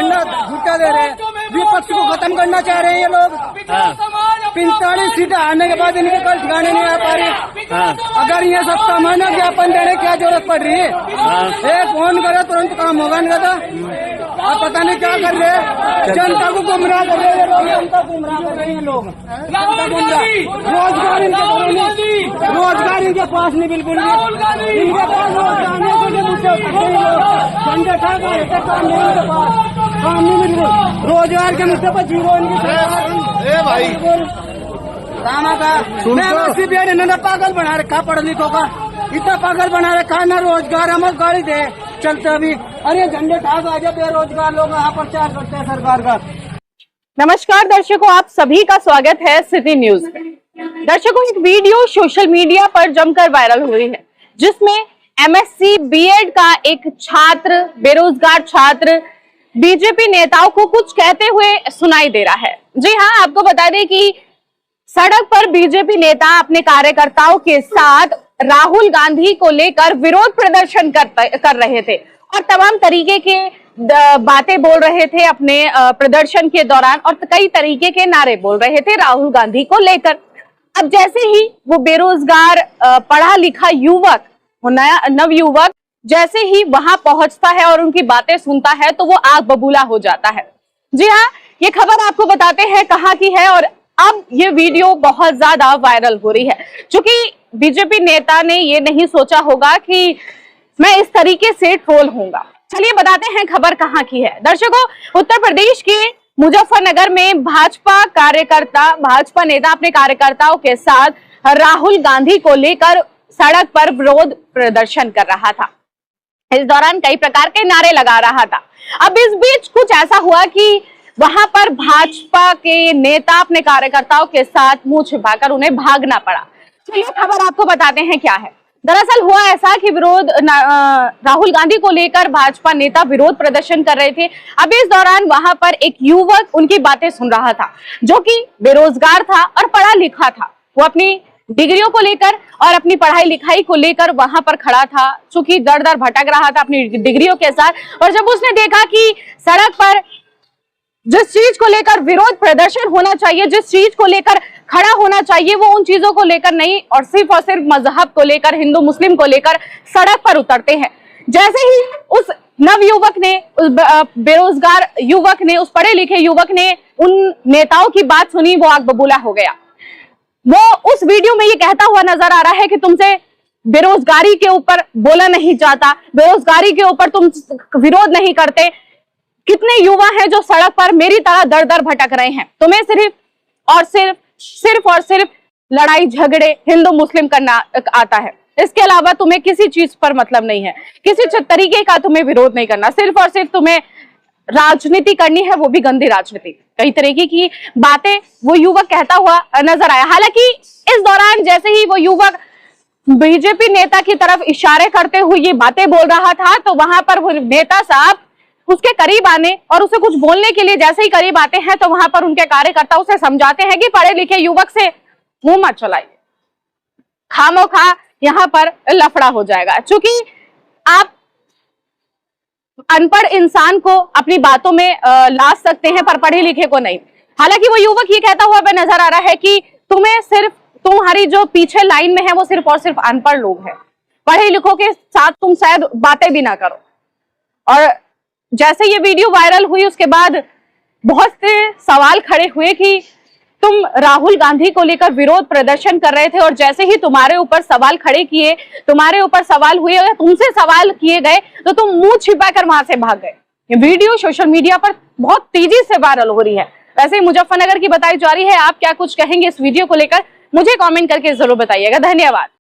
झंडा झूठा दे रहे हैं, विपक्ष को खत्म करना चाह रहे हैं ये लोग। 45 सीटें आने के बाद इनके कल ठिकाने नहीं आ पा रही। अगर ये सब सामान्य ज्ञापन देने की क्या जरूरत पड़ रही है? एक फोन करे तुरंत काम होगा इनका। था आप पता नहीं क्या कर रहे हैं, जनता को गुमराह कर रहे हैं लोग, जनता गुमराह कर रहे हैं लोग, जनता गुमराह। रोजगार इनके रोजगार इनके पास नहीं, बिल्कुल नहीं इनके पास। झंडे ठा गए काम नहीं इनके पास, काम नहीं मिल रहा। रोजगार के मुद्दे पर जीरो इनकी भाई रामा का इन्होंने पागल बना रखा, पढ़ लिखों का इतना पागल बना रखा। ना रोजगार हमारे गाड़ी दे चलते अभी, अरे झंडे ठाक आ जाए, बेरोजगार लोग यहाँ प्रचार करते हैं सरकार का। नमस्कार दर्शकों, आप सभी का स्वागत है सिटी न्यूज में। दर्शकों, एक वीडियो सोशल मीडिया पर जमकर वायरल हुई है जिसमें एमएससी बीएड का एक छात्र, बेरोजगार छात्र बीजेपी नेताओं को कुछ कहते हुए सुनाई दे रहा है। जी हाँ, आपको बता दें कि सड़क पर बीजेपी नेता अपने कार्यकर्ताओं के साथ राहुल गांधी को लेकर विरोध प्रदर्शन कर रहे थे और तमाम तरीके के बातें बोल रहे थे अपने प्रदर्शन के दौरान, और कई तरीके के नारे बोल रहे थे राहुल गांधी को लेकर। अब जैसे ही वो बेरोजगार पढ़ा लिखा युवक, नवयुवक जैसे ही वहां पहुंचता है और उनकी बातें सुनता है तो वो आग बबूला हो जाता है। जी हाँ, ये खबर आपको बताते हैं कहाँ की है, और अब ये वीडियो बहुत ज्यादा वायरल हो रही है। क्योंकि बीजेपी नेता ने ये नहीं सोचा होगा कि मैं इस तरीके से ट्रोल होऊंगा। चलिए बताते हैं खबर कहाँ की है। दर्शकों, उत्तर प्रदेश के मुजफ्फरनगर में भाजपा नेता अपने कार्यकर्ताओं के साथ राहुल गांधी को लेकर सड़क पर विरोध प्रदर्शन कर रहा था। इस दौरान कई प्रकार के नारे लगा रहा था। अब इस बीच कुछ ऐसा हुआ कि वहां पर भाजपा के नेता अपने कार्यकर्ताओं के साथ मुंह छिपाकर उन्हें भागना पड़ा। चलिए खबर आपको बताते हैं क्या है। दरअसल हुआ ऐसा कि राहुल गांधी को लेकर भाजपा नेता विरोध प्रदर्शन कर रहे थे। अब इस दौरान वहां पर एक युवक उनकी बातें सुन रहा था जो कि बेरोजगार था और पढ़ा लिखा था। वो अपनी डिग्रियों को लेकर और अपनी पढ़ाई लिखाई को लेकर वहां पर खड़ा था, चूंकि दर दर भटक रहा था अपनी डिग्रियों के साथ। और जब उसने देखा कि सड़क पर जिस चीज को लेकर विरोध प्रदर्शन होना चाहिए, जिस चीज को लेकर खड़ा होना चाहिए, वो उन चीजों को लेकर नहीं और सिर्फ मजहब को लेकर, हिंदू मुस्लिम को लेकर सड़क पर उतरते हैं। जैसे ही उस नवयुवक ने, उस बेरोजगार युवक ने, उस पढ़े लिखे युवक ने उन नेताओं की बात सुनी, वो आग बबूला हो गया। वो उस वीडियो में ये कहता हुआ नजर आ रहा है कि तुमसे बेरोजगारी के ऊपर बोला नहीं जाता, बेरोजगारी के ऊपर तुम विरोध नहीं करते। कितने युवा हैं जो सड़क पर मेरी तरह दर दर भटक रहे हैं। तुम्हें सिर्फ और सिर्फ लड़ाई झगड़े हिंदू मुस्लिम करना आता है, इसके अलावा तुम्हें किसी चीज पर मतलब नहीं है, किसी तरीके का तुम्हें विरोध नहीं करना, सिर्फ और सिर्फ तुम्हें राजनीति करनी है, वो भी गंदी राजनीति। कई तरीके की बातें वो युवक कहता हुआ नजर आया। हालांकि इस दौरान जैसे ही वो युवक बीजेपी नेता की तरफ इशारे करते हुए ये बातें बोल रहा था, तो वहां पर वो नेता साहब उसके करीब आने और उसे कुछ बोलने के लिए जैसे ही करीब आते हैं तो वहां पर उनके कार्यकर्ता उसे समझाते हैं कि पढ़े लिखे युवक से मुंह मत चलाइए, खामोखा यहाँ पर लफड़ा हो जाएगा। चूंकि आप अनपढ़ इंसान को अपनी बातों में ला सकते हैं पर पढ़े लिखे को नहीं। हालांकि वो युवक ये कहता हुआ नजर आ रहा है कि तुम्हारी जो पीछे लाइन में है वो सिर्फ और सिर्फ अनपढ़ लोग हैं, पढ़े लिखों के साथ तुम शायद बातें भी ना करो। और जैसे ये वीडियो वायरल हुई उसके बाद बहुत से सवाल खड़े हुए कि तुम राहुल गांधी को लेकर विरोध प्रदर्शन कर रहे थे और जैसे ही तुम्हारे ऊपर सवाल खड़े किए, तुम्हारे ऊपर सवाल हुए या तुमसे सवाल किए गए तो तुम मुंह छिपाकर वहां से भाग गए। ये वीडियो सोशल मीडिया पर बहुत तेजी से वायरल हो रही है। वैसे ही मुजफ्फरनगर की बताई जा रही है। आप क्या कुछ कहेंगे इस वीडियो को लेकर, मुझे कमेंट करके जरूर बताइएगा। धन्यवाद।